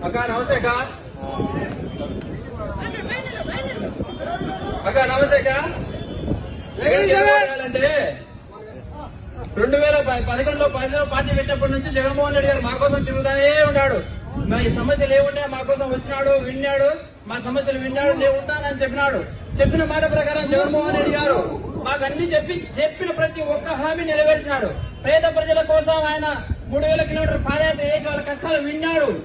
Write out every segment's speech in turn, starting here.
అక్క నమస్తే అక్క. అక్క నమస్తే అక్క. అంటే 2011లో పార్టీ పెట్టినప్పటి నుంచి జగన్మోహన్ రెడ్డి గారు మా కోసం తిరుగుతానే ఉన్నాడు. మా సమస్యలు ఏముంటే మా కోసం వచ్చినాడు, విన్నాడు, మా సమస్యలు విన్నాడు, నేను ఉంటానని చెప్పినాడు. చెప్పిన మాట ప్రకారం జగన్మోహన్ రెడ్డి గారు మాకు అన్ని చెప్పిన ప్రతి ఒక్క హామీ నెరవేర్చినాడు. పేద ప్రజల కోసం ఆయన 3000 కిలోమీటర్ పాదయాత్ర చేసి వాళ్ళ కష్టాలు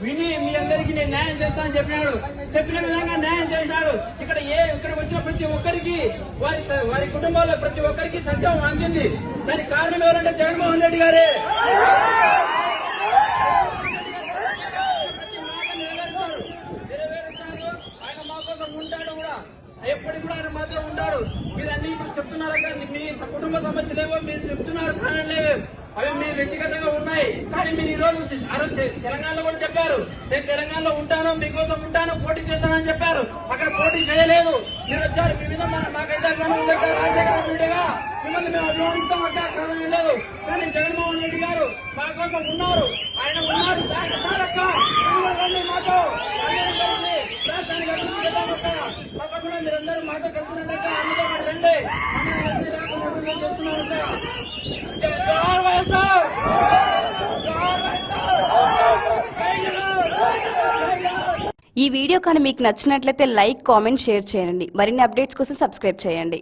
విని మీ అందరికీ నేను న్యాయం చేస్తానని చెప్పినాడు. చెప్పిన విధంగా న్యాయం చేశాడు. ఇక్కడ వచ్చిన ప్రతి ఒక్కరికి వారి కుటుంబాల్లో ప్రతి ఒక్కరికి సంక్షేమం అందింది. దానికి కారణం ఎవరంటే జగన్మోహన్ రెడ్డి గారే. ఆయన మా కోసం ఉంటాడు కూడా, ఎప్పటికి కూడా ఆయన మాతో ఉంటాడు. మీరు అన్ని చెప్తున్నారు కానీ మీ కుటుంబ సమస్యలేవో మీరు చెప్తున్నారు, కారణలేవో అవి మీ వ్యక్తిగతంగా ఉన్నాయి. కానీ మీరు ఈ రోజు తెలంగాణలో కూడా చెప్పారు, నేను తెలంగాణలో ఉంటాను, మీకోసం ఉంటాను, పోటీ చేస్తానని చెప్పారు. అక్కడ పోటీ చేయలేదు. మీరు వచ్చారు, మీ మీద మాకైతే రాజశేఖర రెడ్డిగా మిమ్మల్ని మేము అభిమానిస్తాం. అక్కడ లేదు. కానీ జగన్మోహన్ రెడ్డి గారు మా కోసం ఉన్నారు. ఆయన ఉన్నారు. మాతో రాష్ట్రానికి అభివృద్ధి చేద్దామక్క. తప్పకుండా మీరందరూ మాతో కలిసినట్టు అందులో రండి. చేస్తున్నారక్క. ఈ వీడియో కానీ మీకు నచ్చినట్లయితే లైక్, కామెంట్, షేర్ చేయండి. మరిన్ని అప్డేట్స్ కోసం సబ్స్క్రైబ్ చేయండి.